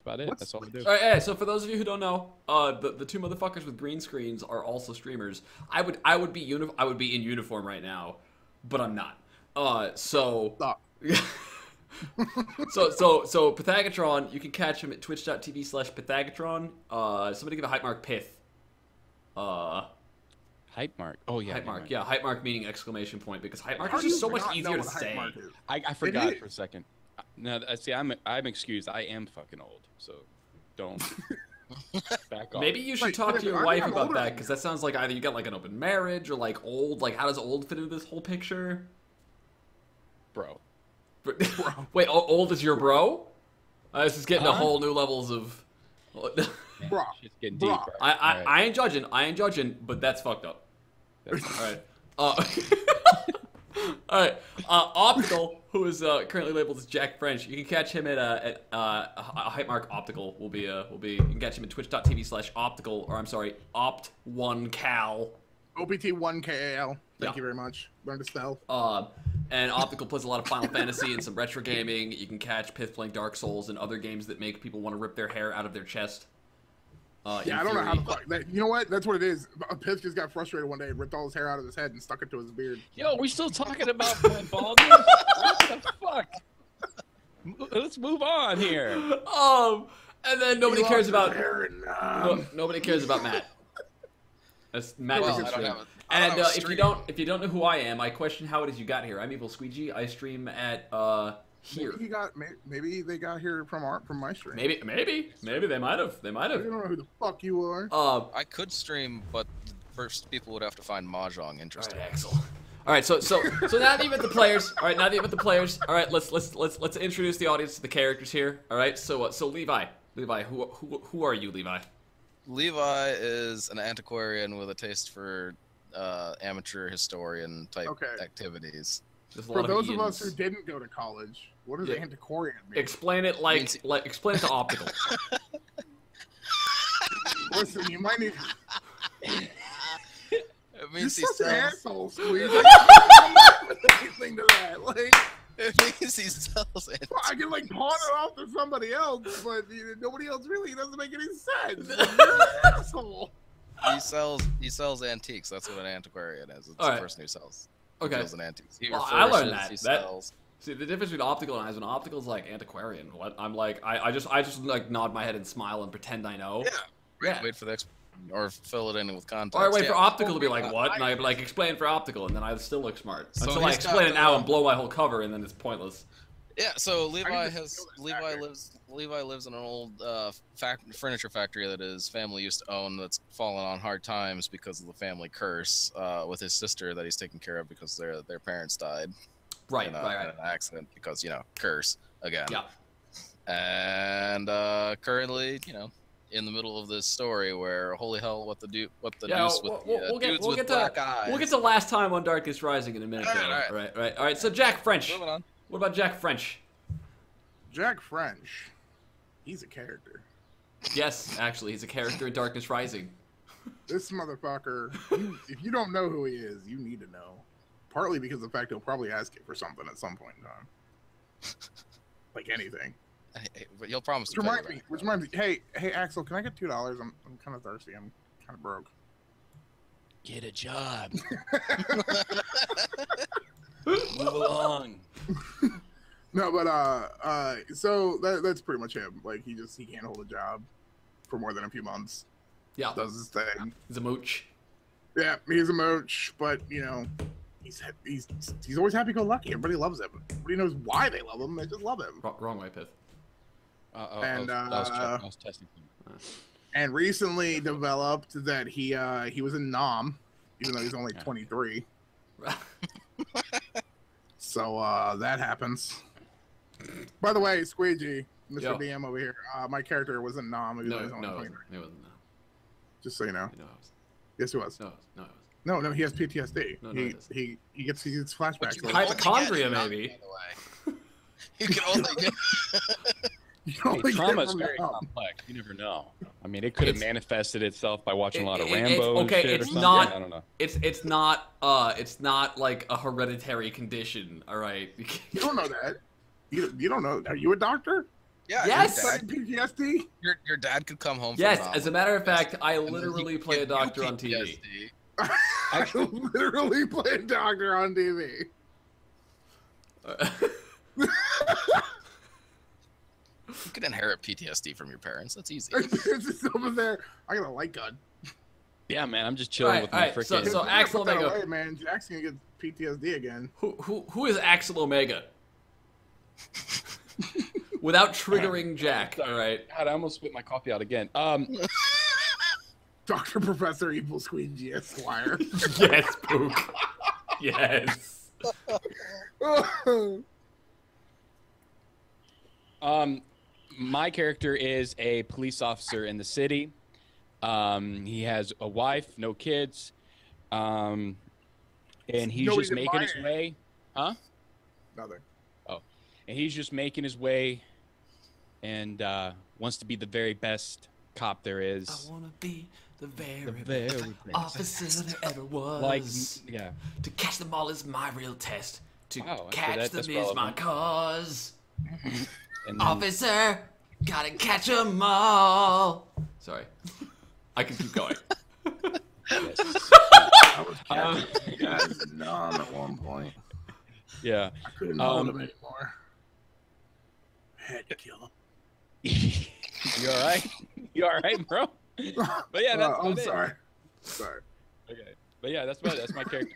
About it. That's all I do. All right, yeah, so for those of you who don't know, the two motherfuckers with green screens are also streamers. I would be in uniform right now, but I'm not. So Stop. so Pythagatron, you can catch him at twitch.tv/Pythagatron. Somebody give a hype mark Pith. Hype mark. Oh yeah. Hype mark. Yeah, hype mark meaning exclamation point because hype mark How is do just you so much not know easier to what hype say. mark is? I forgot is. for a second. No, see, I'm excused. I am fucking old, so don't back off. Maybe you should Wait, talk to your I'm wife about older that than because you. that sounds like either you got like an open marriage or like old. Like, how does old fit into this whole picture? Bro. Wait, old is your bro? This is getting to whole new levels of. Bro. Shit's getting deep. Bro. Right? I ain't judging. I ain't judging, but that's fucked up. All right. All right. Optical, who is currently labeled as Jack French. You can catch him at hype mark Optical. You can catch him at twitch.tv/optical, or I'm sorry, opt1cal. OPT1KAL. Thank Yeah. you very much. Learn to spell. And Optical plays a lot of Final Fantasy and some retro gaming. You can catch Pith playing Dark Souls and other games that make people want to rip their hair out of their chest. Yeah, I don't know how to fuck that. You know what? That's what it is. Pith just got frustrated one day, ripped all his hair out of his head, and stuck it to his beard. Yo, we still talking about my baldness? What the fuck? Let's move on here. And then nobody cares about hair and, nobody cares about Matt. That's Matt Well, doesn't I don't stream. have a- I don't And have a if you don't know who I am, I question how it is you got here. I'm EvilSqueegee. I stream at here. Maybe they got here from my stream. Maybe they might have. They might I have. don't know who the fuck you are. I could stream, but first people would have to find Mahjong interesting. All right, Axel. All right, so now that you've met the players, all right, all right, let's introduce the audience to the characters here. All right, so Levi, who are you, Levi? Levi is an antiquarian with a taste for amateur historian type activities. For those of us who didn't go to college, what does antiquarian mean? Explain it explain it to Optical. Listen, you might need. It You're means he such an sells. asshole, Squeeze. Anything to that, like. It means he sells it. I can like pawn it off to somebody else, but nobody else really. It doesn't make any sense. You're an asshole. He sells antiques. That's what an antiquarian is. It's All right. the person who sells. Okay. Deals in antiques. He Well, I learned refurbishes, that. He sells. See, the difference between Optical and I is when Optical's like antiquarian. What I'm like, I just like nod my head and smile and pretend I know. Yeah. Wait for the or fill it in with context. Or I wait for Yeah. Optical to be like, what? And I'd be like, explain for Optical, and then I still look smart. So Until I he's explain it got, now and blow my whole cover, and then it's pointless. Yeah, so Levi Levi lives in an old furniture factory that his family used to own that's fallen on hard times because of the family curse with his sister that he's taking care of because their parents died Right, in right. an accident because curse again. Yeah. And currently, in the middle of this story where holy hell, what the deuce with the dudes with black eyes. We'll get to last time on Darkest Rising in a minute. All right. All right. So Jack French. Moving on. What about Jack French? Jack French. He's a character. Yes, actually, he's a character in Darkness Rising. This motherfucker. If you don't know who he is, you need to know. Partly because of the fact he'll probably ask you for something at some point in time. Like anything. Hey, but you'll promise to Which reminds me. Hey, Axel, can I get $2? I'm kind of thirsty. I'm kind of broke. Get a job. Move along. No, but so that's pretty much him. Like he can't hold a job for more than a few months. Yeah. Does his thing. He's a mooch. Yeah, he's a mooch, but he's always happy-go-lucky. Everybody loves him. Everybody knows why they love him. They just love him. Wrong way, Pith. And I was testing him. And recently developed that he was in Nam, even though he's only 23. So that happens. By the way, Squeegee, Mr. DM over here, my character was in Nam. Even though he's only 23. It wasn't. Just so you know. No, Yes, he was. it was. No, he has PTSD. No, he gets flashbacks. Hypochondria, maybe. You can only get. Trauma is very complex. You never know. I mean, it could have manifested itself by watching a lot of Rambo and shit or something. I don't know. It's not like a hereditary condition. All right. You don't know that. You don't know. Are you a doctor? Yeah. Yes. PTSD. Your dad could come home. Yes. From as a matter of fact, I literally play a doctor on TV. I literally play a doctor on TV. You can inherit PTSD from your parents. That's easy. It's just over there. I got a light gun. Yeah, man, I'm just chilling with my freaking. So Axel Omega. Away, man, Jack's gonna get PTSD again. Who is Axel Omega? Without triggering Jack. All right. God, I almost spit my coffee out again. Dr. Professor EvilSqueegee Esquire. Yes, Pook. Yes. My character is a police officer in the city. He has a wife, no kids, and he's just making his way. Huh? Nothing. Oh, and he's just making his way, and wants to be the very best cop there is. I wanna be the very best officer there ever was. Like, yeah. To catch them all is my real test. To catch them that's is relevant. my cause. And then, Officer, gotta catch them all. Sorry. I can keep going. yes. I was catching you guys numb at one point. Yeah. I couldn't hold him anymore. I had to kill him. You all right? You all right, bro? But yeah, that's I'm sorry. Sorry. Okay. But yeah, that's my character.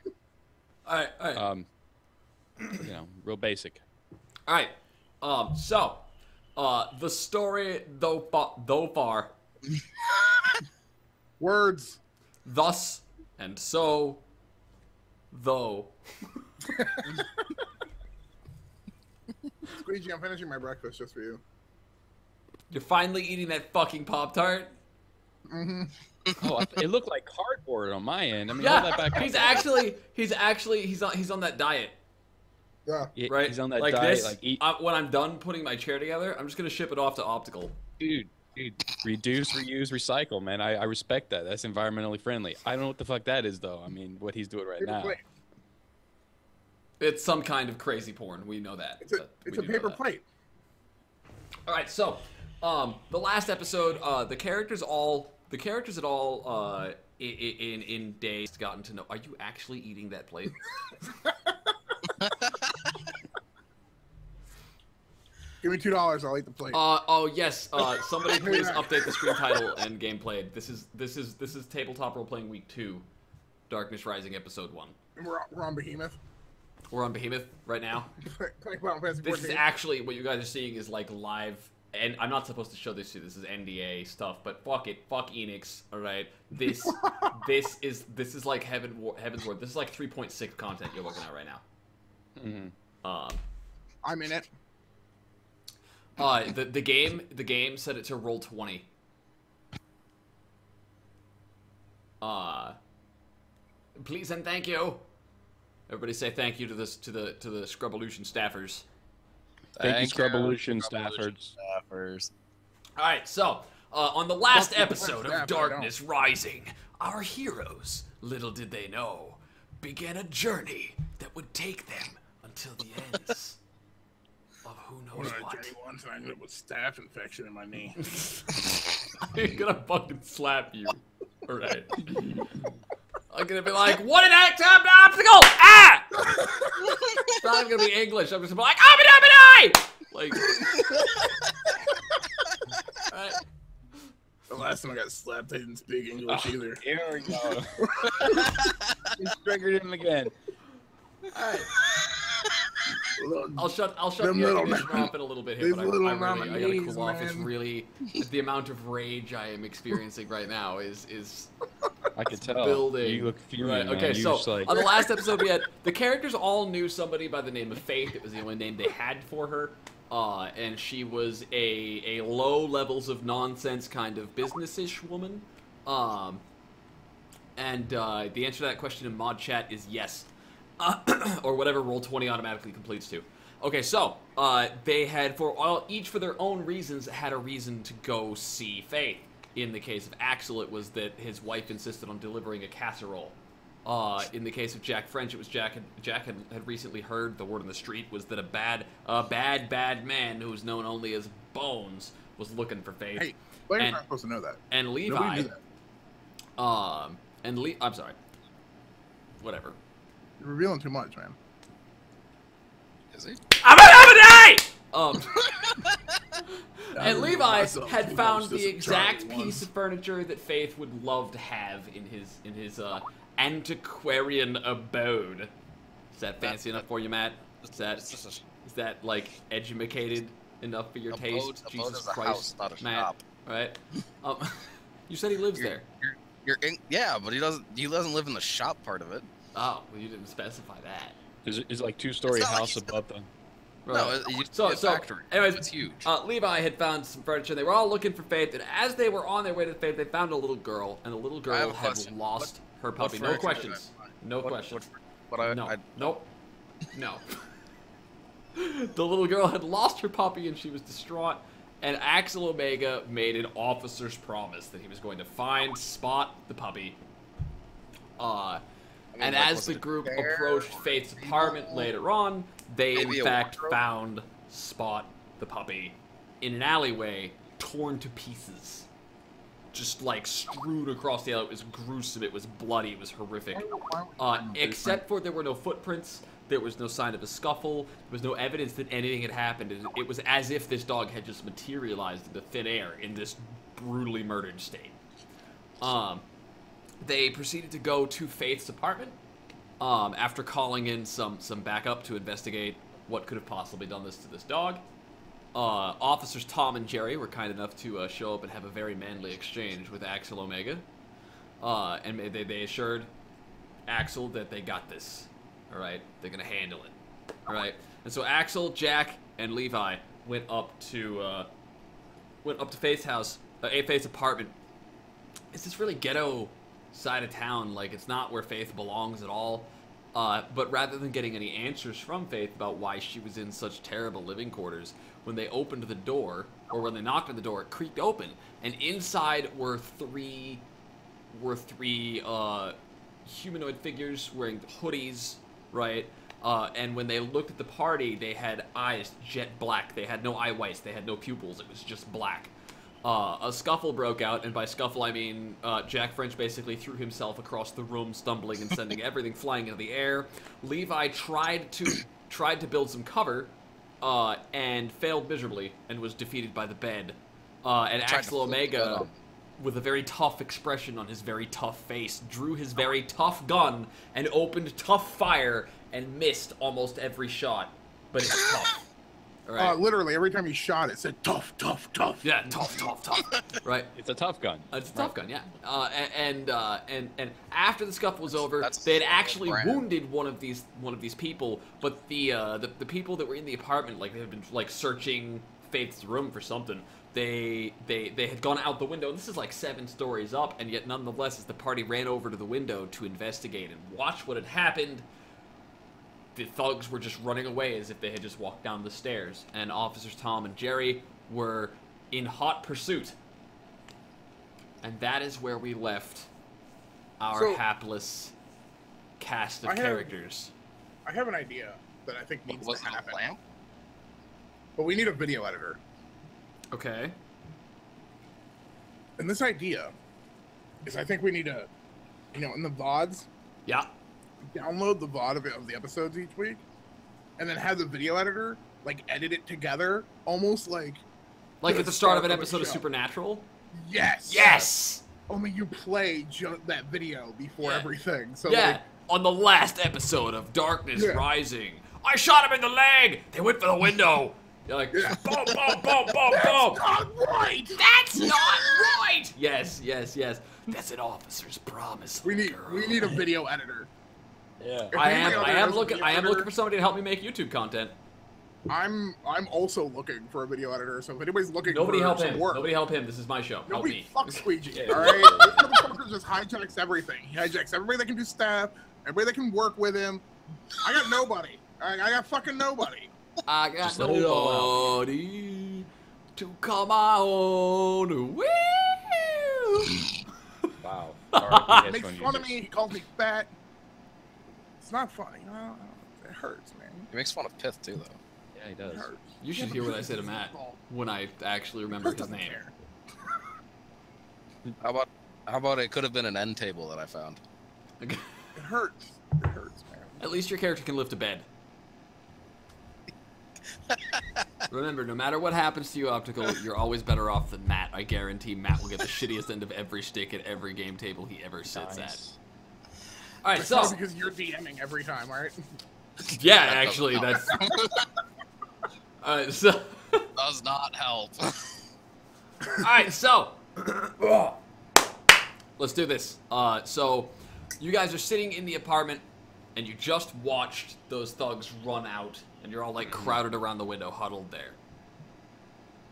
All right. You know, real basic. All right. So, the story though far, Words. thus and so, though. Squeegee, I'm finishing my breakfast just for you. You're finally eating that fucking Pop-Tart? Mm-hmm. Oh, it looked like cardboard on my end. I mean, Yeah, hold that back he's up. on that diet. Yeah. Right? He's on that like diet. this, Like, eat, when I'm done putting my chair together, I'm just gonna ship it off to Optical. dude, reduce, reuse, recycle, man. I respect that. That's environmentally friendly. I don't know what the fuck that is, though. I mean, what he's doing right Paper now. plate. It's some kind of crazy porn. We know that. It's a paper plate. All right, so the last episode, the characters at all in days gotten to know. Are you actually eating that plate? Give me $2. I'll eat the plate. Oh yes. Somebody please update the screen title and gameplay. This is Tabletop Role-Playing Week 2, Darkness Rising Episode 1. We're on Behemoth. We're on Behemoth right now. Playing Final Fantasy This is 14. actually what you guys are seeing is like live, and I'm not supposed to show this to you. This is NDA stuff, but fuck it, fuck Enix. All right, this is like Heaven's Ward. This is like 3.6 content you're looking at right now. Mm-hmm. I'm in it. The game set it to roll 20. Please and thank you. Everybody say thank you to the Scrubvolution staffers. Thank you, Scrubvolution staffers. All right, so on the last episode of Darkness Rising, our heroes, little did they know, began a journey that would take them until the ends of who knows what. Journey once and I ended up with staph infection in my knee. I'm gonna fucking slap you. All right. I'm gonna be like, what an obstacle! Ah! It's not even gonna be English. I'm just gonna be like, like. Alright. The last time I got slapped, I didn't speak English either. Here we go. He's triggered him again. Alright. I'll shut the air conditioner off in a little bit here, but I gotta cool off. It's really the amount of rage I am experiencing right now is I could tell. Building. You look furious. Right, okay, man. so on the last episode we had the characters all knew somebody by the name of Faith. It was the only name they had for her. And she was a low levels of nonsense kind of business-ish woman. And the answer to that question in mod chat is yes. Or whatever Roll20 automatically completes to. Okay, so they had each for their own reasons had a reason to go see Faith. In the case of Axel, it was that his wife insisted on delivering a casserole In the case of Jack French, it was Jack had recently heard the word on the street was that a bad man who was known only as Bones was looking for Faith. Hey, players aren't supposed to know that. And Levi. Nobody knew that. I'm sorry. Whatever. You're revealing too much, man. Is he? I'm gonna have a day! And Levi had found the exact piece of furniture that Faith would love to have in his antiquarian abode. Is that fancy enough for you, Matt? Is that like educated enough for your taste? Jesus is a Christ, house, not a Matt. shop. Right? You said he lives there. Yeah, but he doesn't live in the shop part of it. Oh, well, you didn't specify that. Is like 2-story house above them. Right. No, So factory. anyways, It's huge. Levi had found some furniture. They were all looking for Faith, and as they were on their way to Faith, they found a little girl, and the little girl had lost her puppy. No questions. No questions. Nope. No. The little girl had lost her puppy, and she was distraught. And Axel Omega made an officer's promise that he was going to find, spot the puppy. And as the group approached Faith's apartment later on, they in fact found Spot the puppy in an alleyway, torn to pieces. Just like strewed across the alley. It was gruesome, it was bloody, it was horrific. Except for there were no footprints, there was no sign of a scuffle, there was no evidence that anything had happened. It was as if this dog had just materialized into thin air in this brutally murdered state. They proceeded to go to Faith's apartment after calling in some backup to investigate what could have possibly done this to this dog. Officers Tom and Jerry were kind enough to show up and have a very manly exchange with Axel Omega. And they assured Axel that they got this. Alright? They're gonna handle it. Alright? And so Axel, Jack, and Levi went up to Faith's house, Faith's apartment. It's this really ghetto side of town. Like, it's not where Faith belongs at all. But rather than getting any answers from Faith about why she was in such terrible living quarters, when they opened the door, or when they knocked on the door, it creaked open, and inside were three humanoid figures wearing hoodies, right? And when they looked at the party, they had eyes jet black. They had no eye whites. They had no pupils. It was just black. A scuffle broke out, and by scuffle I mean Jack French basically threw himself across the room, stumbling and sending everything flying into the air. Levi tried to build some cover, and failed miserably, and was defeated by the bed. And Axel Omega, with a very tough expression on his very tough face, drew his very tough gun and opened tough fire and missed almost every shot, but it's tough. Right. Literally, every time he shot, it said tough, tough, tough. Yeah, tough, tough, tough. Right. It's a tough gun. It's a tough gun, yeah. And after the scuffle was over, they had actually wounded one of these people, but the people that were in the apartment, like they had been like searching Faith's room for something. They had gone out the window, and this is like 7 stories up, and yet nonetheless, as the party ran over to the window to investigate and watch what had happened, the thugs were just running away as if they had just walked down the stairs, and officers Tom and Jerry were in hot pursuit. And that is where we left our hapless cast of characters. I have an idea that I think needs to happen. Plan? But we need a video editor. Okay. And this idea is I think we need to, in the VODs, download the VOD of the episodes each week, and then have the video editor like edit it together, almost like at the start of an episode of Supernatural. Yes. Only you play that video before everything. So on the last episode of Darkness Rising, I shot him in the leg. They went for the window. You're like, boom, boom, boom, boom, boom. That's not right. That's not right. Yes. That's an officer's promise. We need a video editor. Yeah. I am looking for somebody to help me make YouTube content. I'm also looking for a video editor, so if anybody's looking Nobody for help some him. work, Nobody help him. This is my show. Help nobody me. fuck Squeegee, alright? This motherfucker just hijacks everything. He hijacks everybody that can do staff, everybody that can work with him. I got nobody. I got fucking nobody. I got nobody to call my own. Woo! Wow. He makes fun of me. He calls me fat. It's not funny. It hurts, man. He makes fun of Pith too, though. Yeah, he does. It hurts. You should hear what I say to Matt when I actually remember his name. How about it could have been an end table that I found? It hurts. It hurts, man. At least your character can lift a bed. Remember, no matter what happens to you, Optical, you're always better off than Matt. I guarantee Matt will get the shittiest end of every stick at every game table he ever sits at. All right, so because you're DMing every time, right? yeah, actually, that's. All right, so does not help. All right, so let's do this. So you guys are sitting in the apartment, and you just watched those thugs run out, and you're all like crowded around the window, huddled there.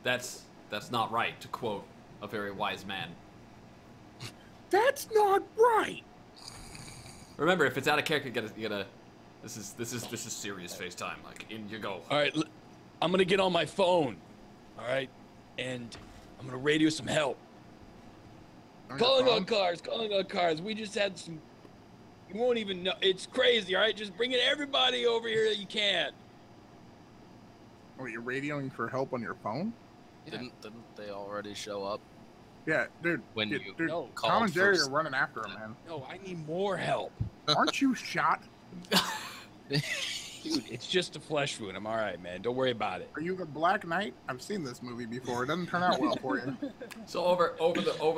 That's not right, to quote a very wise man. That's not right. Remember, if it's out of character, you gotta. This is serious FaceTime. Like, in you go. All right, I'm gonna get on my phone. All right, and I'm gonna radio some help. Calling on cars. We just had some. You won't even know. It's crazy. All right, just bring everybody over here that you can. Oh, you're radioing for help on your phone? Didn't they already show up? Yeah, dude. When dude, you no, Tom and Jerry are running after him, man. No, I need more help. Aren't you shot? Dude, it's just a flesh wound. I'm all right, man. Don't worry about it. Are you the Black Knight? I've seen this movie before. It doesn't turn out well for you. So over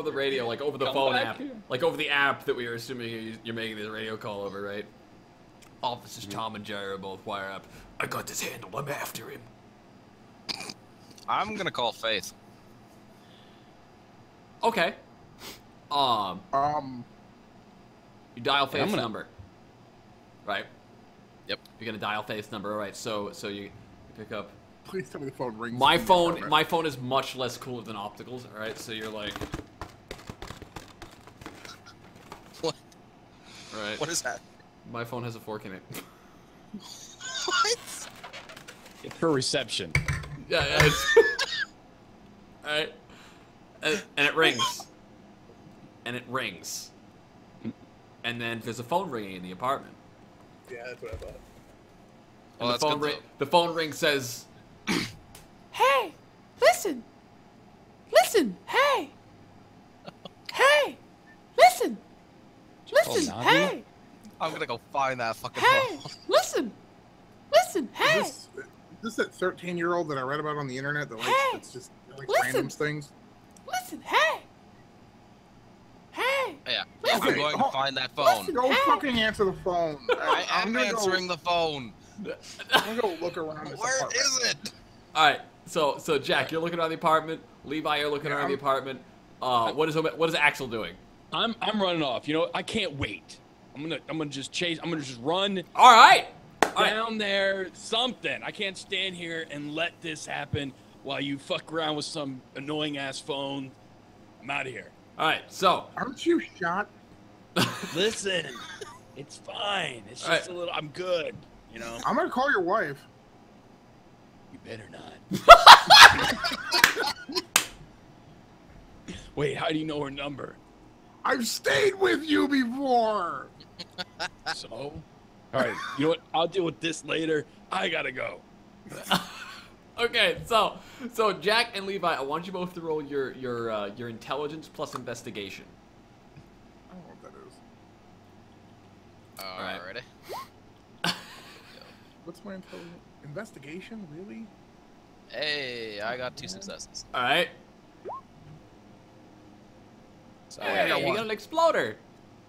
the radio, like over the phone app, like over the app that we are assuming you're making this radio call over, right? Officers Tom and Jerry are both wire up. I got this handled. I'm after him. I'm gonna call Faith. Okay. You dial Faith's number. Right. Yep. You're gonna dial Faith's number. All right. So you pick up. Please tell me the phone rings. My phone is much less cooler than Optical's. All right. So you're like. What? All right. What is that? My phone has a fork in it. What? It's for reception. Yeah. It's... All right. And it rings. And it rings. And then there's a phone ringing in the apartment. Yeah, that's what I thought. Well, that's good. The phone ring says, Hey, listen, hey, listen, hey, I'm gonna go find that fucking hey, phone. listen, hey, Is this that 13-year-old that I read about on the internet that likes Hey, it's just like listen. random things? listen, hey, Yeah, Listen. I'm going to find that phone. Go fucking answer the phone. I am gonna answering the phone. I'm gonna go look around this Where apartment. is it? all right. So Jack, you're looking around the apartment. Levi, you're looking around the apartment. What is Axel doing? I'm running off. You know, I can't wait. I'm gonna just chase. I'm gonna just run All right. down there. Something. I can't stand here and let this happen while you fuck around with some annoying ass phone. I'm out of here. All right. So Aren't you shot? Listen, it's fine. It's just a little. I'm good. You know. I'm gonna call your wife. You better not. Wait, how do you know her number? I've stayed with you before. So, all right. You know what? I'll deal with this later. I gotta go. okay. So Jack and Levi, I want you both to roll your intelligence plus investigation. I don't know what that is. right. Alrighty. What's my investigation? Really? Hey, I got 2 successes. All right. So Hey, got you one. got an exploder.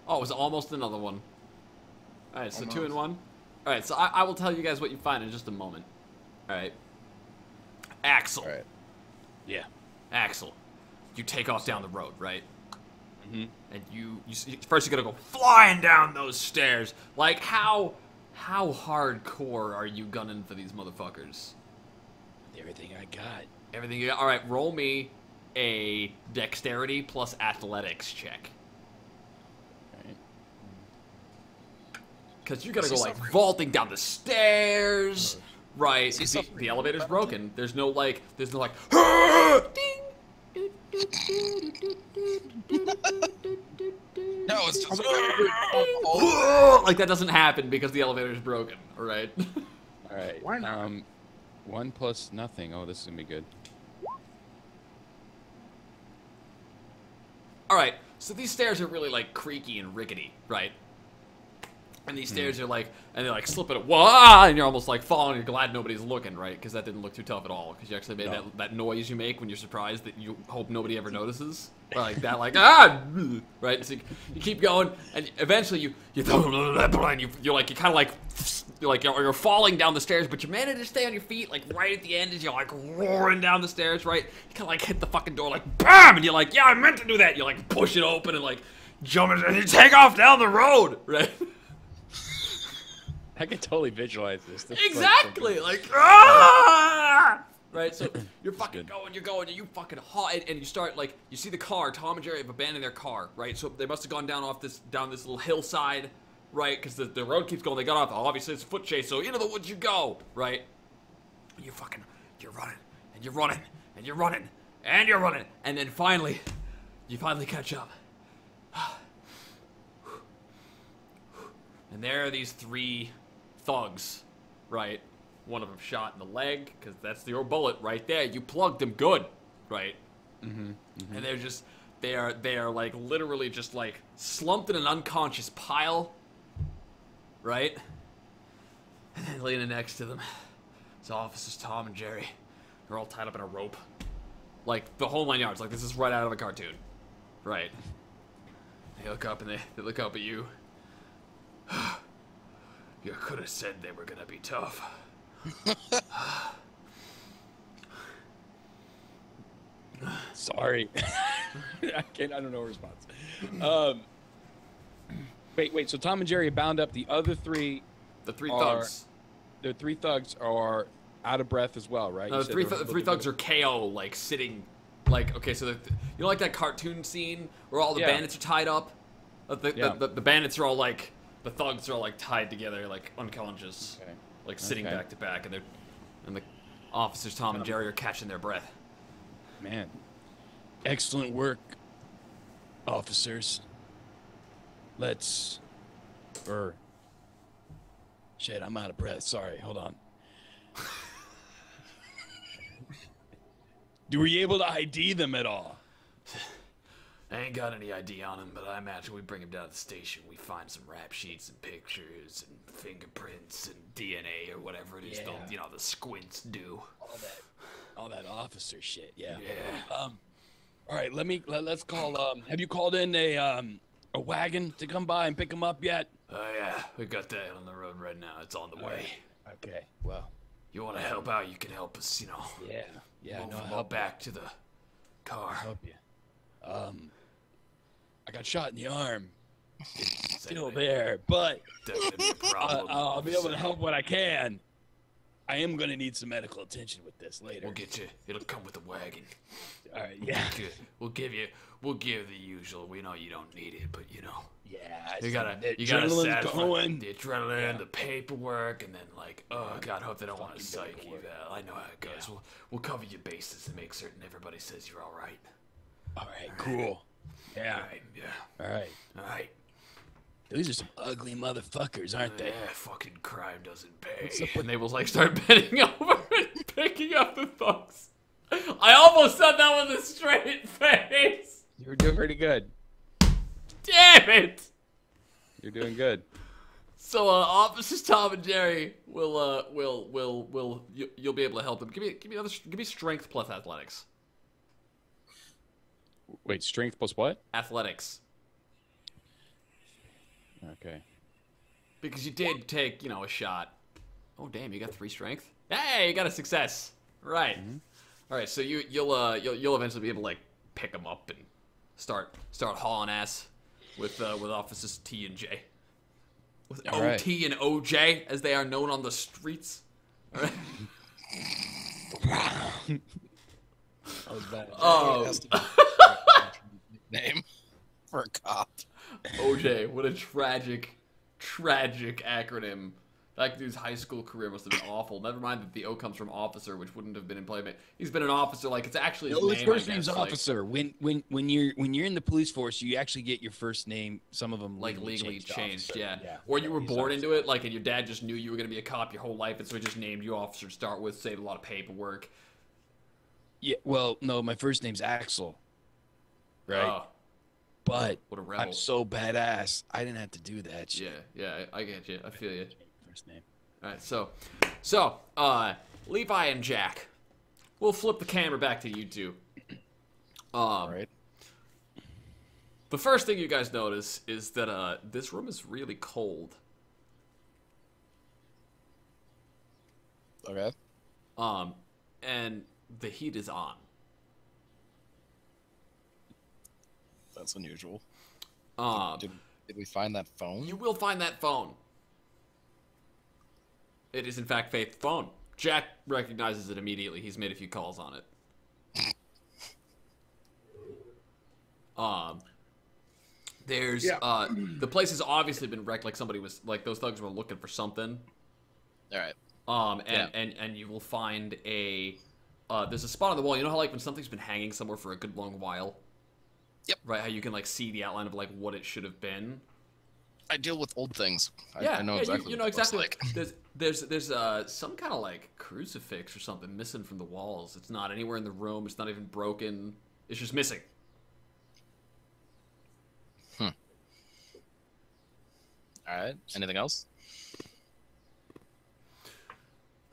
Oh, it was almost another one. All right, so Almost. 2 and 1. All right, so I will tell you guys what you find in just a moment. All right. Axel. All right. Yeah. Axel. You take off down the road, right? Mm-hmm. And you first you gotta go flying down those stairs. Like how hardcore are you gunning for these motherfuckers? Everything I got. Everything you got. All right, roll me a dexterity plus athletics check. Alright. Because you're gonna Is go he like suffering? vaulting down the stairs, right? Is he 'cause suffering the elevator's from broken. There's no like ding, No, No, it's just like that doesn't happen because the elevator is broken. All right. All right. Why not? 1 plus nothing. Oh, this is gonna be good. All right. So these stairs are really like creaky and rickety, right? And these stairs are like, and they like slip it, whoa, and you're almost like falling. You're glad nobody's looking, right? Because that didn't look too tough at all. Because you actually made that noise you make when you're surprised that you hope nobody ever notices, or like that, like right? So you keep going, and eventually you're like you're falling down the stairs, but you manage to stay on your feet, like right at the end as you're like roaring down the stairs, right? You kind of like hit the fucking door, like bam, and you're like, yeah, I meant to do that. You like push it open and like jump and you take off down the road, right? I can totally visualize this. Exactly, like, ah! Right, so you're fucking going, and you fucking hot, and you start, like, you see the car, Tom and Jerry have abandoned their car, right, so they must have gone down this little hillside, right, because the road keeps going, they got off, obviously it's a foot chase, so into the woods you go, right, and you're running, and you're running, and you're running, and you're running, and then finally, you finally catch up. And there are these 3 thugs, right? One of them shot in the leg, because that's your bullet right there. You plugged him good, right? And they're just, they are like literally just like slumped in an unconscious pile, right? And then leaning next to them, it's Officers Tom and Jerry. They're all tied up in a rope. Like, the whole 9 yards. Like, this is right out of a cartoon. Right. They look up and they look up at you. You could have said they were gonna be tough. Sorry. I don't know a response. Wait, so Tom and Jerry bound up. The other 3 The 3 thugs. The 3 thugs are out of breath as well, right? No, the three thugs are KO, like sitting, like, okay, so you know, like that cartoon scene where all the bandits are tied up. The bandits are all like, the thugs are all like tied together, like unconscious, like sitting back to back, and the officers Tom and Jerry are catching their breath. Man, excellent work, officers. Shit, I'm out of breath. Sorry, hold on. Were you able to ID them at all? I ain't got any ID on him, but I imagine we bring him down to the station. We find some rap sheets and pictures and fingerprints and DNA or whatever it is. The squints do. All that officer shit. Yeah. All right. Let's call. Have you called in a wagon to come by and pick him up yet? Oh yeah, we got that on the road right now. It's on the way. Okay. Well, you want to help out? You can help us. Yeah. Move him up back to the car. I'll help you. I got shot in the arm. It's still there, but I'll be able to help what I can. I am going to need some medical attention with this later. We'll get you. It'll come with the wagon. All right, yeah. Good. We'll give the usual. We know you don't need it, but you know. Yeah. You gotta going. The adrenaline, the paperwork, and then like, oh God, hope they don't want to psych you. I know how it goes. Yeah. We'll cover your bases and make certain everybody says you're all right. All right, cool. Yeah. All right, yeah. All right. These are some ugly motherfuckers, aren't they? Yeah, fucking crime doesn't pay. And they will like start bending over and picking up the thugs. I almost said that with a straight face. You were doing pretty good. Damn it! You're doing good. So, Officers Tom and Jerry will you'll be able to help them. Give me strength plus athletics. Wait, strength plus what? Athletics. Okay. Because you did take, a shot. Oh damn, you got 3 strength. Hey, you got a success. Right. All right, so you'll eventually be able to like pick them up and start hauling ass with Officers T and J. With OT and OJ, as they are known on the streets. All right. That was bad. Oh. Name for a cop. OJ, what a tragic acronym That dude's high school career must have been awful. Never mind that the O comes from officer, which wouldn't have been in play. But he's been an officer. Like it's actually his No, name. his first I name's guess. officer. Like, When you're in the police force, you actually get your first name. Some of them like legally changed. Yeah. Or you were born into it, like, and your dad just knew you were gonna be a cop your whole life, and so he just named you officer to start with. Saved a lot of paperwork. Yeah. Well, no, my first name's Axel. Right. Oh, But what a rebel. I'm so badass. I didn't have to do that shit. Yeah, I get you. I feel you. First name. All right, so, Levi and Jack, we'll flip the camera back to you two. All right. The first thing you guys notice is that this room is really cold. Okay. And the heat is on. That's unusual. Did we find that phone? You will find that phone. It is in fact Faith's phone. Jack recognizes it immediately. He's made a few calls on it. There's the place has obviously been wrecked. Like somebody was like those thugs were looking for something. All right. And you will find a there's a spot on the wall. You know how like when something's been hanging somewhere for a good long while. Yep. Right. How you can like see the outline of like what it should have been. I deal with old things. Yeah, I know exactly. You know what it looks exactly. like. There's some kind of like crucifix or something missing from the walls. It's not anywhere in the room. It's not even broken. It's just missing. All right. Anything else?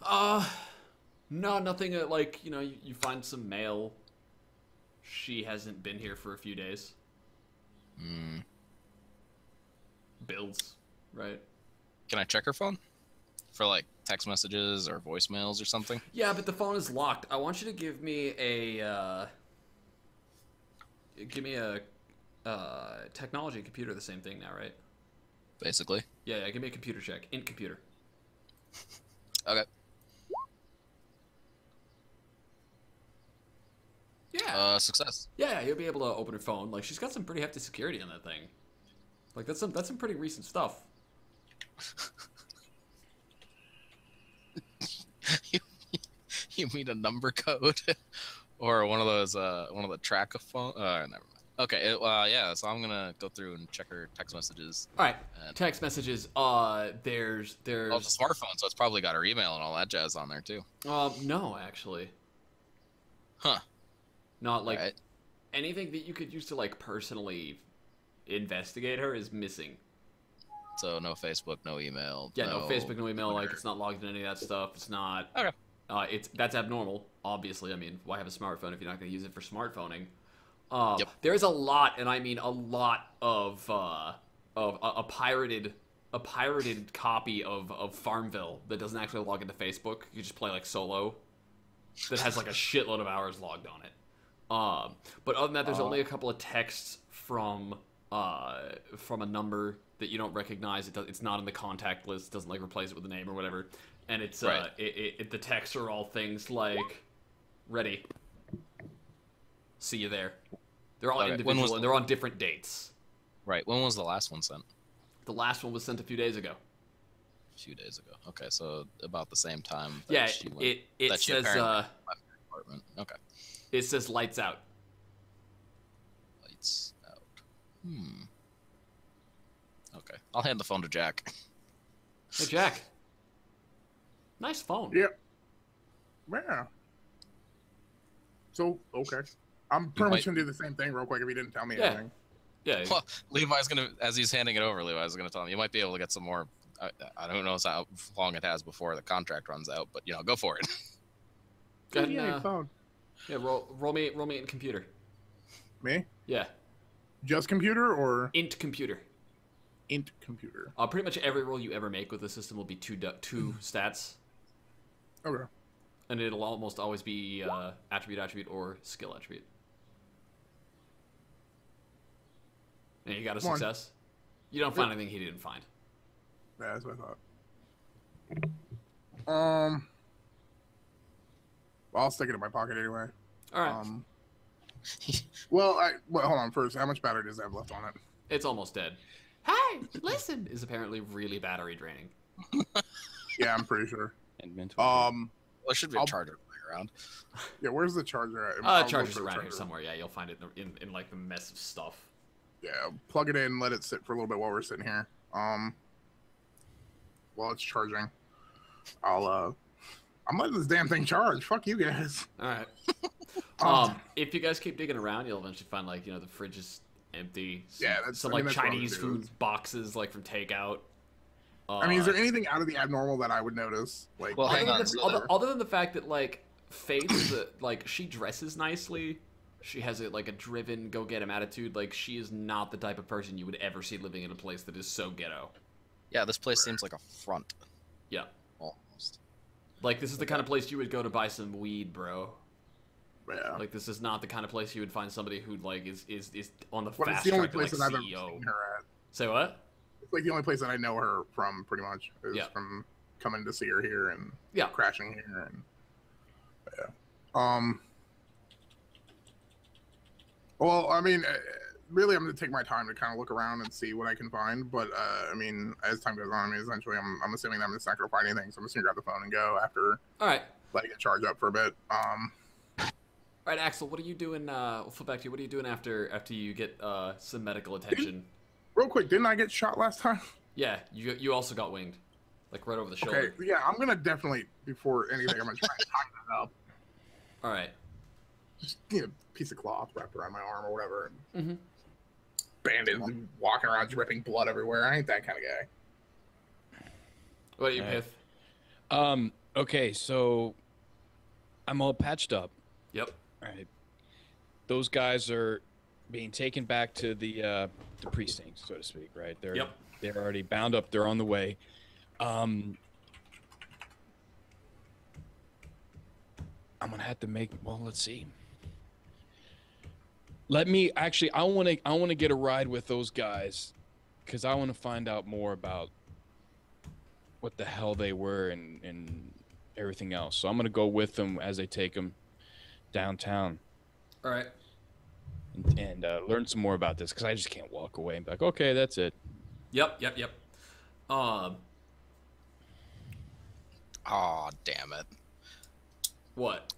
No, nothing. Like you find some mail. She hasn't been here for a few days. Bills, right? Can I check her phone for like text messages or voicemails or something? Yeah, but the phone is locked. I want you to give me a technology computer. The same thing now, right? Basically. Yeah. Give me a computer check. Int computer. Okay. Yeah. Success. Yeah, you'll be able to open her phone. Like she's got some pretty hefty security on that thing. Like that's some pretty recent stuff. You mean a number code, or one of those one of the track of phone? Never mind. Okay. Yeah. So I'm gonna go through and check her text messages. All right. Text messages. There's. Oh, it's a smartphone, so it's probably got her email and all that jazz on there too. No, actually. Huh. Not like right. anything that you could use to like personally investigate her is missing. So no Facebook, no email. Yeah, no Facebook, no email. Twitter. Like it's not logged in any of that stuff. It's not. Okay. That's abnormal. Obviously, I mean, why have a smartphone if you're not going to use it for smartphoning? Yep. There's a lot, and I mean a lot of a pirated copy of Farmville that doesn't actually log into Facebook. You just play like solo. That has like a shitload of hours logged on it. But other than that, there's only a couple of texts from a number that you don't recognize. It's not in the contact list. It doesn't like replace it with a name or whatever. And it's right. The texts are all things like ready. See you there. They're all individual and they're on different dates. Right. When was the last one sent? The last one was sent a few days ago. A few days ago. Okay, so about the same time. That Yeah, she went, it that she says apparently left her apartment. Okay. It says lights out. Lights out. Okay, I'll hand the phone to Jack. Hey Jack. Nice phone. Yeah. So okay, I'm pretty much gonna do the same thing real quick if you didn't tell me anything. Yeah. Well, Levi's gonna, as he's handing it over, Levi's gonna tell him, you might be able to get some more. I don't know how long it has before the contract runs out, but go for it. Go ahead and, phone. Yeah, roll me in computer. Me? Yeah. Just computer or Int computer. int computer? Pretty much every roll you ever make with the system will be two stats. Okay. And it'll almost always be attribute, or skill attribute. And you got a success? You don't find anything he didn't find. Yeah, that's what I thought. Well, I'll stick it in my pocket anyway. All right. Well, hold on first. How much battery does it have left on it? It's almost dead. Hey, listen. Is apparently really battery draining. Yeah, I'm pretty sure. And mental. Well, there should be a charger lying around. Yeah, where's the charger at? Charger's around here somewhere. Yeah, you'll find it in like the mess of stuff. Yeah, plug it in, let it sit for a little bit while we're sitting here. While it's charging, I'm letting this damn thing charge. Fuck you guys. All right. If you guys keep digging around, you'll eventually find like the fridge is empty. Some like Chinese food boxes like from takeout. I mean, is there anything out of the abnormal that I would notice? Like, well, hang on. Other than the fact that like Faith, like she dresses nicely, she has a driven go get 'em attitude. Like she is not the type of person you would ever see living in a place that is so ghetto. Yeah, this place seems like a front. Yeah. Almost. Like this is the kind of place you would go to buy some weed, bro. Yeah. Like this is not the kind of place you would find somebody who like is on the fast track the only to place like that I've CEO. ever seen her at. Say what? It's like the only place that I know her from, pretty much, is from coming to see her here and crashing here and Well, I mean, really, I'm gonna take my time to kind of look around and see what I can find. But I mean, as time goes on, I mean, essentially, I'm assuming that I'm just not gonna find anything, so I'm just gonna grab the phone and go after. All right. Letting it charge up for a bit. All right, Axel, what are you doing? We'll flip back to you. What are you doing after you get some medical attention? Real quick, didn't I get shot last time? Yeah, you also got winged, like right over the shoulder. Okay, yeah, I'm gonna definitely, before anything, I'm gonna try and tie that up. All right. Just a piece of cloth wrapped around my arm or whatever. And bandaged, walking around dripping blood everywhere. I ain't that kind of guy. What are you, Pith? Okay, so I'm all patched up. Yep. All right. Those guys are being taken back to the precinct, so to speak, right? They're already bound up. They're on the way. I'm gonna have to make. Well, let's see. Let me actually. I want to get a ride with those guys, because I want to find out more about what the hell they were and everything else. So I'm gonna go with them as they take them downtown. All right. And learn some more about this, because I just can't walk away and be like, okay, that's it. Yep. Oh, damn it. What?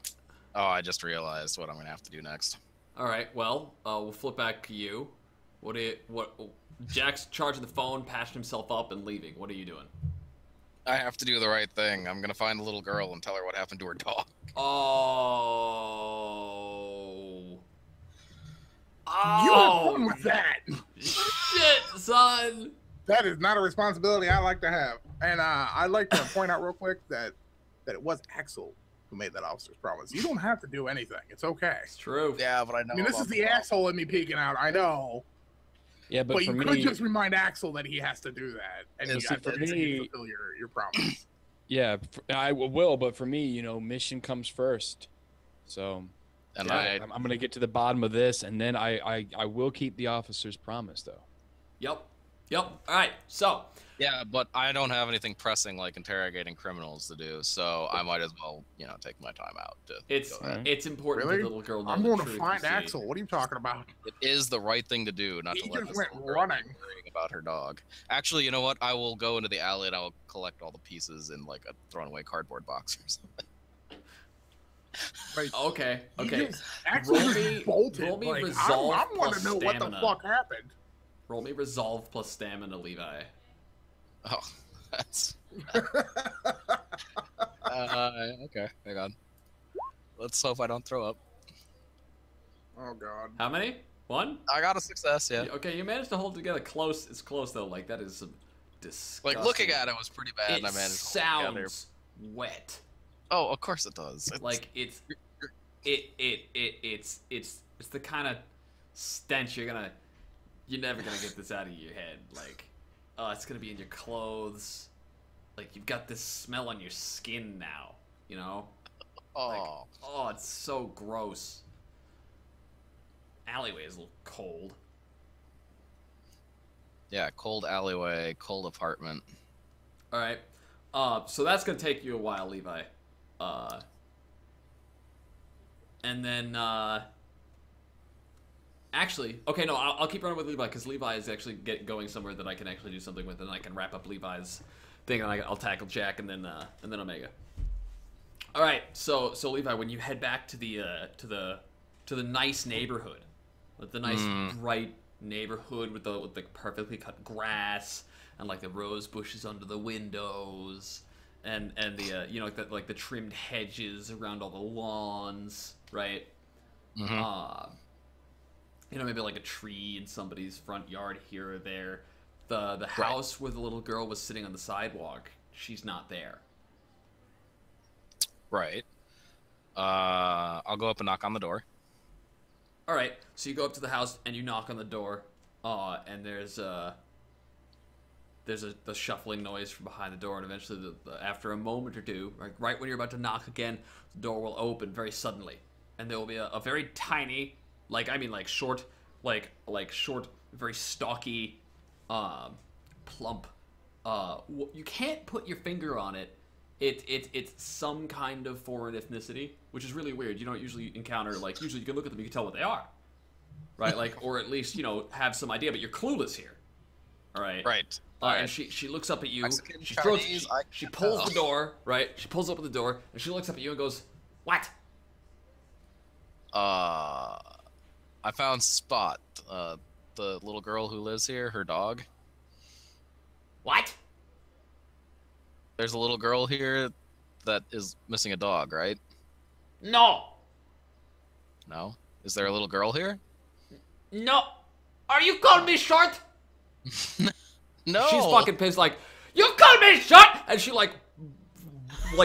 Oh, I just realized what I'm gonna have to do next. All right. Well, we'll flip back to you. What? Jack's charging the phone, patching himself up, and leaving. What are you doing? I have to do the right thing. I'm gonna find the little girl and tell her what happened to her dog. You have fun with that. Shit, son. That is not a responsibility I like to have. And I'd like to point out real quick that it was Axel who made that officer's promise. You don't have to do anything. It's okay. It's true. Yeah, but I know. I mean, this is the asshole in me peeking out. I know. Yeah, but you could just remind Axel that he has to do that, and you got to fulfill your promise. Yeah, I will. But for me, mission comes first. So, and I'm gonna get to the bottom of this, and then I will keep the officer's promise, though. Yep. All right. So. Yeah, but I don't have anything pressing like interrogating criminals to do, so I might as well, take my time out to. It's important really? that the little girl knows I'm going the to truth, find Axel. What are you talking about? It is the right thing to do, not to let this went little girl running be worrying about her dog. Actually, you know what? I will go into the alley and I will collect all the pieces in like a thrown away cardboard box or something. Like, okay. Axel just bolted. Roll me like, resolve I want to plus know stamina. what the fuck happened. Roll me resolve plus stamina, Levi. Oh, that's. Okay, hang on. Let's hope I don't throw up. Oh god. How many? One? I got a success, yeah. Okay, you managed to hold together close. It's close though. Like that is some disgusting. Like looking at it was pretty bad. It and I managed to sounds hold it together. wet. Oh, of course it does. Like it's the kind of stench you're never gonna get this out of your head. Like, it's gonna be in your clothes. Like you've got this smell on your skin now. Oh. Like, it's so gross. Alleyway is a little cold. Yeah, cold alleyway, cold apartment. All right. So that's gonna take you a while, Levi. And then actually, okay, no, I'll keep running with Levi because Levi is actually going somewhere that I can actually do something with, and I can wrap up Levi's thing, and I'll tackle Jack and then Omega. All right, so Levi, when you head back to the nice neighborhood, with the nice bright neighborhood with the perfectly cut grass and like the rose bushes under the windows and the the trimmed hedges around all the lawns, right? Maybe like a tree in somebody's front yard here or there. The house where the little girl was sitting on the sidewalk, she's not there. Right. I'll go up and knock on the door. All right. So you go up to the house and you knock on the door, and there's the shuffling noise from behind the door, and eventually, after a moment or two, right when you're about to knock again, the door will open very suddenly, and there will be a very tiny, short, short, very stocky, plump. You can't put your finger on it. It's some kind of foreign ethnicity, which is really weird. You don't usually encounter, usually you can look at them, you can tell what they are. Right? Or at least, have some idea, but you're clueless here. All right? Right. And she looks up at you. Mexican, she Chinese, she pulls the door, right? She pulls open the door, and she looks up at you and goes, "What?" I found Spot, the little girl who lives here, her dog. What? There's a little girl here that is missing a dog, right? No. No? Is there a little girl here? No. Are you calling me short? No. She's fucking pissed, you called me short! And she,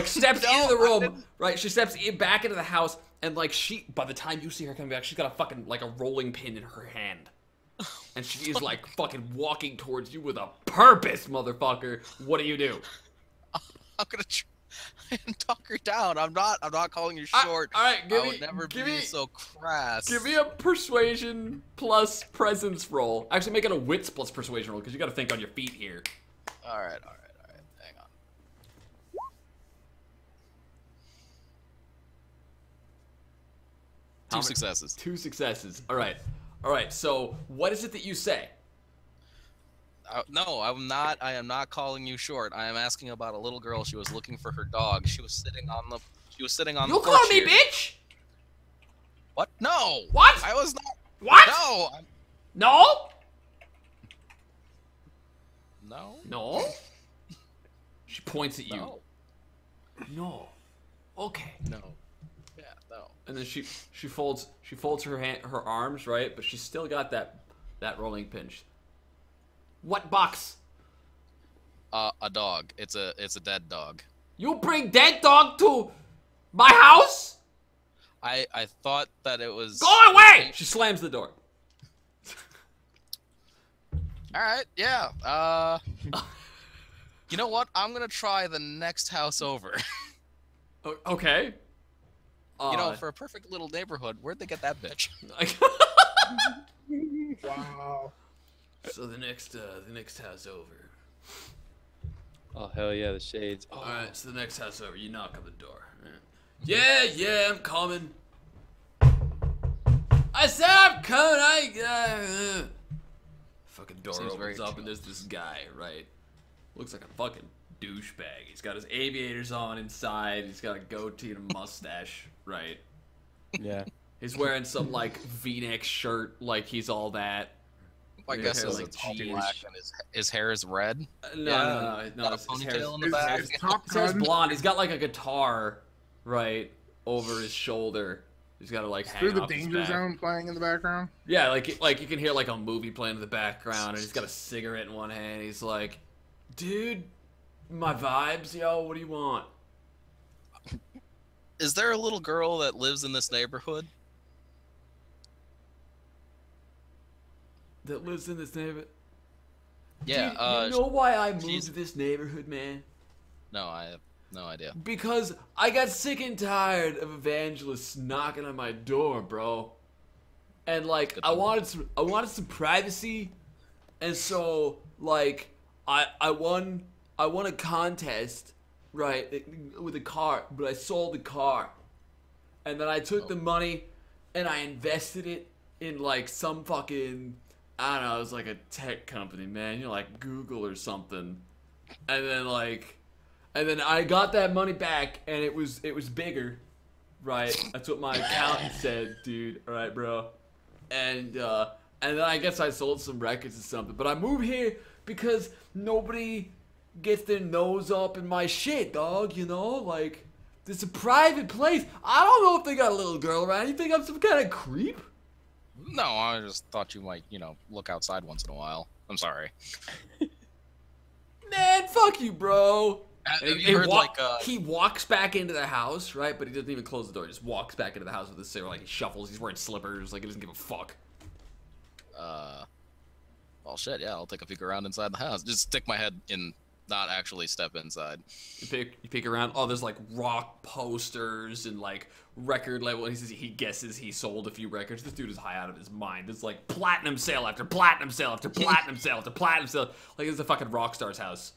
steps into the room, right? She steps back into the house, and, by the time you see her coming back, she's got a fucking, a rolling pin in her hand. And she is, fucking walking towards you with a purpose, motherfucker. What do you do? I'm gonna try and talk her down. I'm not calling you short. All right, I would never be so crass. Give me a persuasion plus presence roll. Actually, make it a wits plus persuasion roll, because you got to think on your feet here. All right. Hang on. Two successes. 2 successes. All right. So, what is it that you say? No, I'm not. I am not calling you short. I am asking about a little girl. She was looking for her dog. She was sitting on the. You call me bitch? What? No. What? I was not. What? No. No. No. No. She points at you. No. No. Okay. No. Yeah. No. And then she folds her arms, right? But she's still got that rolling pinch. What box? A dog. It's a dead dog. You bring dead dog to my house? I thought that it was. Go away! She slams the door. All right. Yeah. You know what? I'm gonna try the next house over. Okay. For a perfect little neighborhood, where'd they get that bitch? Wow. So the next house over. Oh hell yeah, the shades. All right, so the next house over, you knock on the door. Yeah, I'm coming. I said I'm coming. Fucking door opens up and there's this guy, right? Looks like a fucking douchebag. He's got his aviators on inside. He's got a goatee and a mustache, right? Yeah. He's wearing some V-neck shirt, he's all that. I guess it's all black and his hair is red. No. Got a ponytail in the back. His top His hair's gun. blonde. He's got a guitar, right, over his shoulder. He's got to hang Through the off his danger back. zone playing in the background. Yeah, you can hear a movie playing in the background, and he's got a cigarette in one hand. He's like, "Dude, my vibes, yo. What do you want?" Is there a little girl that lives in this neighborhood? That lives in this neighborhood. Yeah. Dude, you know why I moved to this neighborhood, man? No, I have no idea. Because I got sick and tired of evangelists knocking on my door, bro. And I wanted some privacy, and so I won a contest, right, with a car, but I sold the car, and then I took the money and I invested it in some fucking, I don't know, it was a tech company, man, Google or something. And then I got that money back, and it was bigger, right? That's what my accountant said, dude. All right, bro. And then I guess I sold some records or something. But I moved here because nobody gets their nose up in my shit, dog. You know, like this is a private place. I don't know if they got a little girl around. You think I'm some kind of creep? No, I just thought you might, look outside once in a while. I'm sorry. Man, fuck you, bro. You heard, he walks back into the house, right? But he doesn't even close the door. He just walks back into the house with his cigarette. Like, he shuffles. He's wearing slippers. Like, he doesn't give a fuck. Well, shit, yeah, I'll take a peek around inside the house. Just stick my head in, not actually step inside. You peek around. Oh, there's, like, rock posters and, like, record label. He says he guesses he sold a few records. This dude is high out of his mind. It's, like, platinum sale after platinum sale after platinum sale after platinum sale. Like, it's a fucking rock star's house.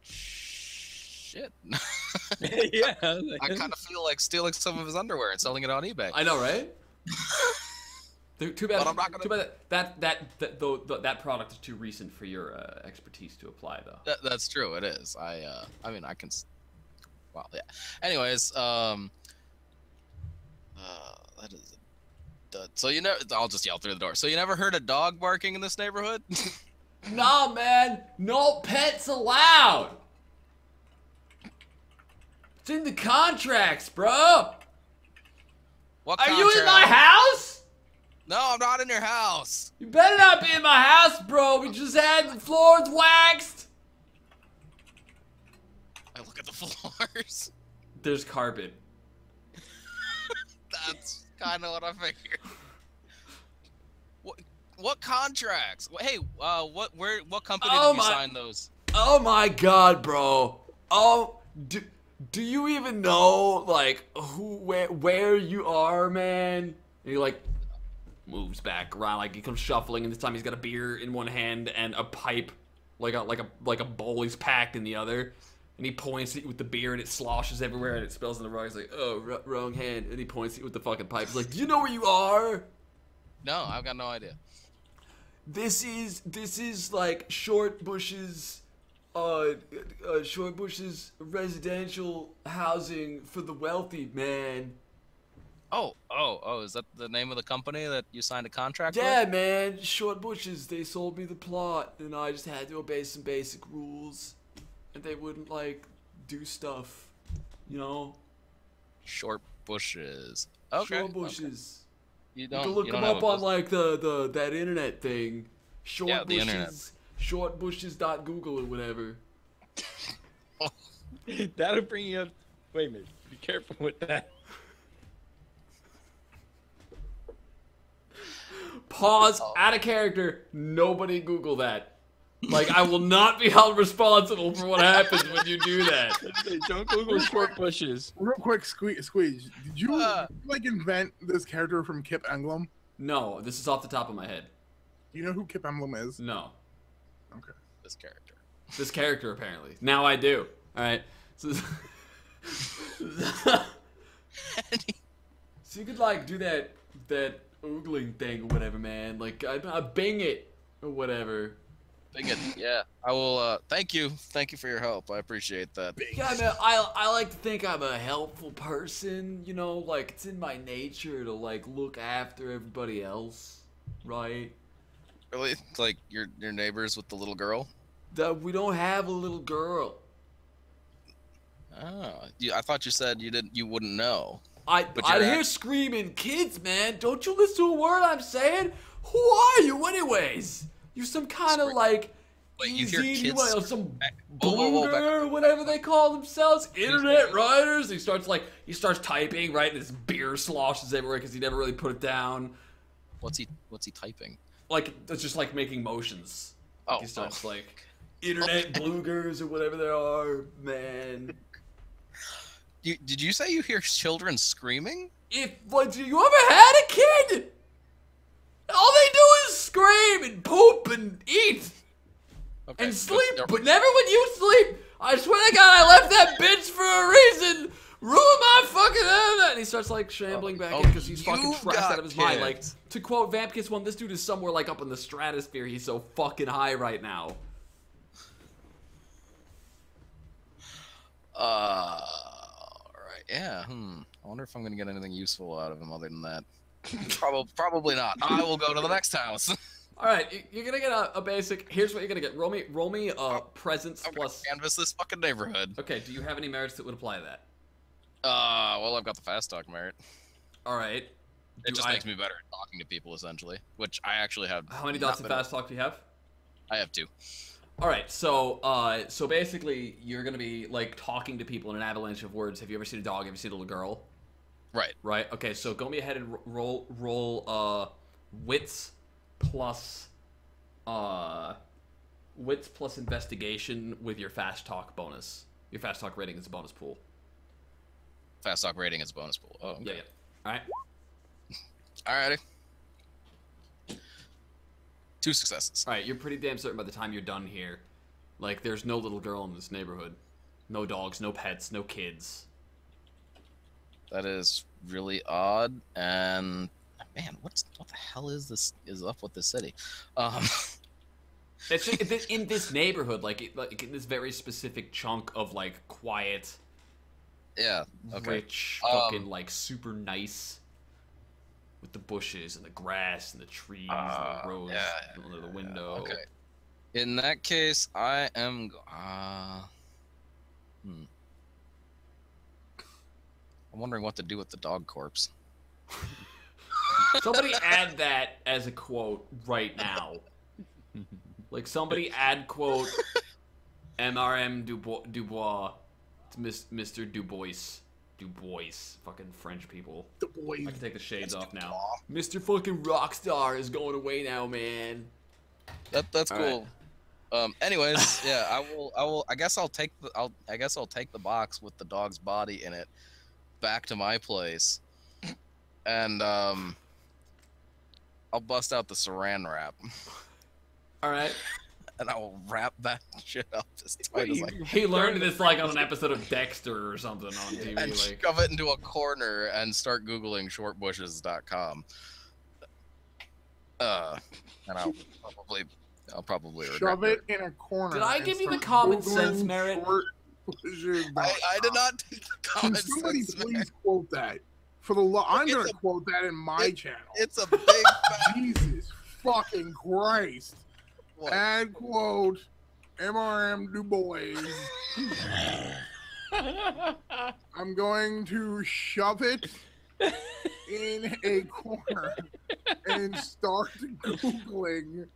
Shit. Yeah. I kind of feel like stealing some of his underwear and selling it on eBay. I know, right? Too bad. But I'm not gonna... Too bad that product is too recent for your expertise to apply, though. That's true. It is. I mean, I can. Well, yeah. Anyways, that is a dud. So I'll just yell through the door. So you never heard a dog barking in this neighborhood? Nah, man. No pets allowed. It's in the contracts, bro. What Are contract? you in my house? No, I'm not in your house. You better not be in my house, bro. We just had the floors waxed. I look at the floors. There's carpet. That's kind of what I figured. What contracts? Hey, what company did you sign those? Oh my god, bro. Oh, do you even know, like, where you are, man? And he, like, moves back around, like, he comes shuffling, and this time he's got a beer in one hand and a pipe, like a bowl he's packed in the other. And he points it with the beer, and it sloshes everywhere, and it spills in the rug. He's like, oh, wrong hand. And he points it with the fucking pipe. He's like, do you know where you are? No, I've got no idea. This is like Short Bush's residential housing for the wealthy, man. Oh, is that the name of the company that you signed a contract with? Yeah, man, Short Bushes, they sold me the plot, and I just had to obey some basic rules, and they wouldn't, like, do stuff, you know? Short Bushes. Okay. Short Bushes. Okay. You can look them up on, like, that internet thing. Short Bushes. Internet. Shortbushes.google or whatever. That'll bring you up. Wait a minute. Be careful with that. Pause. Out of character. Nobody Google that. Like, I will not be held responsible for what happens when you do that. Don't Google Short Bushes. Real quick, Squeege, did you like invent this character from Kip Emblem? No, this is off the top of my head. Do you know who Kip Emblem is? No. Okay. This character. This character, apparently. Now I do. Alright. So you could, like, do that oogling thing or whatever, man. Like, I bing it or whatever. Bing it. Yeah. I will, thank you. Thank you for your help. I appreciate that. Yeah, man, I like to think I'm a helpful person, you know? Like, it's in my nature to, like, look after everybody else, right? Really? Like your neighbors with the little girl? We don't have a little girl. Oh, I thought you said you wouldn't know. I hear screaming kids, man. Don't you listen to a word I'm saying? Who are you, anyways? You some kind of like you hear kids? Some bloomer or whatever they call themselves, internet writers. He starts typing, right? And his beer sloshes everywhere because he never really put it down. What's he typing? Like, it's just like making motions. Oh, he starts like internet bloogers or whatever there are, man. Did you say you hear children screaming? But you ever had a kid? All they do is scream and poop and eat and sleep, but never when you sleep. I swear to God, I left that bitch for a reason. Ruin my fucking head. And he starts like shambling back in because he's fucking trashed out of his mind. Like, to quote Vamp Kiss 1, this dude is somewhere like up in the stratosphere. He's so fucking high right now. Right. Yeah. I wonder if I'm gonna get anything useful out of him other than that. Probably not. I will go to the next house. All right, you're gonna get a basic. Here's what you're gonna get. Roll me presence plus. Canvas this fucking neighborhood. Okay. Do you have any merits that would apply to that? Well, I've got the fast talk merit. All right. It just makes me better at talking to people, essentially, which I actually have. How many dots of fast talk do you have? I have 2. All right, so basically, you're gonna be like talking to people in an avalanche of words. Have you ever seen a dog? Have you seen a little girl? Right. Right. Okay, so go me ahead and roll wits plus investigation with your fast talk bonus. Your fast talk rating is a bonus pool. Fast talk rating is a bonus pool. Oh, okay. Yeah. All right. Alrighty. 2 successes. All right, you're pretty damn certain by the time you're done here, like, there's no little girl in this neighborhood. No dogs, no pets, no kids. That is really odd, and man, what the hell is up with this city? It's just, in this neighborhood, like in this very specific chunk of like quiet, yeah, okay. Rich, fucking like super nice, with the bushes and the grass and the trees and the roads under the window. Okay. In that case, I am. I'm wondering what to do with the dog corpse. Somebody add that as a quote right now. Like, somebody add quote MRM Dubois to Mr. Dubois. Dubois. Fucking French people. Dubois. I can take the shades off now. Mr. fucking Rockstar is going away now, man. That's cool. Right. Anyways, yeah, I guess I'll take the box with the dog's body in it back to my place, and I'll bust out the saran wrap. All right. And I will wrap that shit up as tight as I can. He learned this like on an episode of Dexter or something on TV. And like, shove it into a corner and start Googling shortbushes.com. And I'll probably shove it in a corner. Did I give you the common sense merit? I did not take the common sense merit. Can somebody please quote that? For the I'm gonna quote that in my channel. It's a big Jesus fucking Christ. What? Add quote MRM Dubois. I'm going to shove it in a corner and start Googling.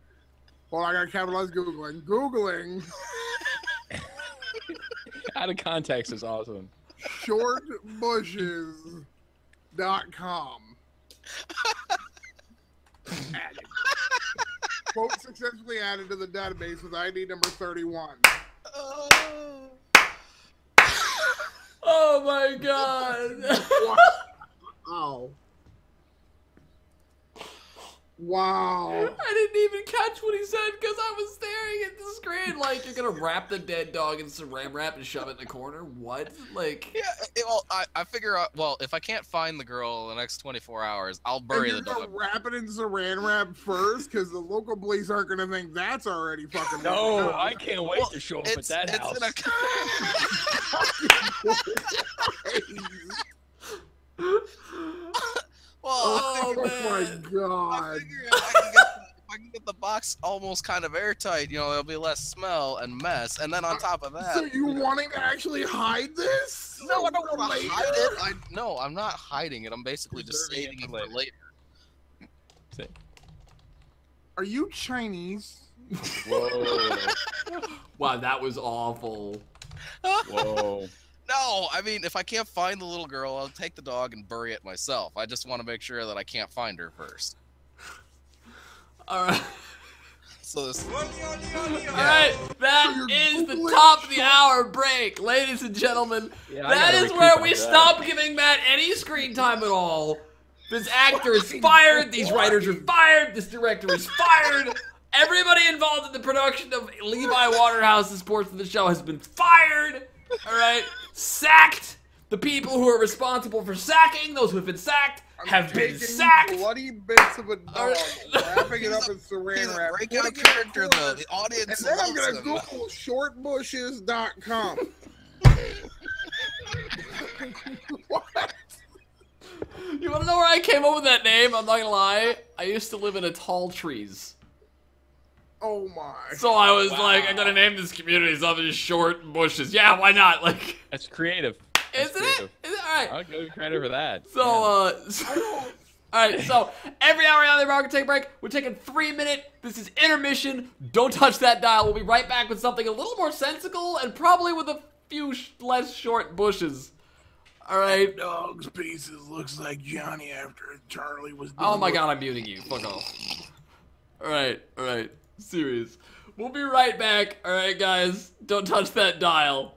Well, I gotta capitalize Googling. Googling. Out of context is awesome. Shortbushes.com. Added. Quote successfully added to the database with ID number 31. Oh my god! Wow. Wow. I didn't even catch what he said because I was staring at the screen like, you're gonna wrap the dead dog in saran wrap and shove it in the corner? What? Like... Yeah, well, I figure out, well, if I can't find the girl in the next 24 hours, I'll bury the dog. Wrap it in saran wrap first because the local police aren't gonna think that's already fucking... No, I can't wait to show up at that house. Oh my god! I figure if I can get the box almost kind of airtight, you know, there'll be less smell and mess. And then on top of that, so you wanting to actually hide this? No, I don't want to hide it. No, I'm not hiding it. I'm basically just saving it for later. Are you Chinese? Whoa! Wow, that was awful. Whoa! No, I mean, if I can't find the little girl, I'll take the dog and bury it myself. I just want to make sure that I can't find her first. All right. So this. All right, that is the top of the hour break, ladies and gentlemen. Yeah, that is where we stop giving Matt any screen time at all. This actor is fired. These writers are fired. This director is fired. Everybody involved in the production of Levi Waterhouse's portion of the show has been fired. All right, sacked. The people who are responsible for sacking, those who have been sacked, have been sacked. Bloody bits of a dog, wrapping it up in saran wrap. Break out a character, though. The audience. And then I'm gonna Google shortbushes.com. What? You wanna know where I came up with that name? I'm not gonna lie. I used to live in a tall trees. Oh my. So I was like, I gotta name this community something short bushes. Yeah, why not? Like, That's creative. isn't it? Is it? All right. I'll give you credit for that. So, all right. So every hour now, we're gonna take a break. We're taking 3-minute. This is intermission. Don't touch that dial. We'll be right back with something a little more sensical and probably with a few less short bushes. All right. Dog's pieces looks like Johnny after Charlie was. Oh my God, I'm muting you. Fuck off. All right. Serious. We'll be right back. All right, guys. Don't touch that dial.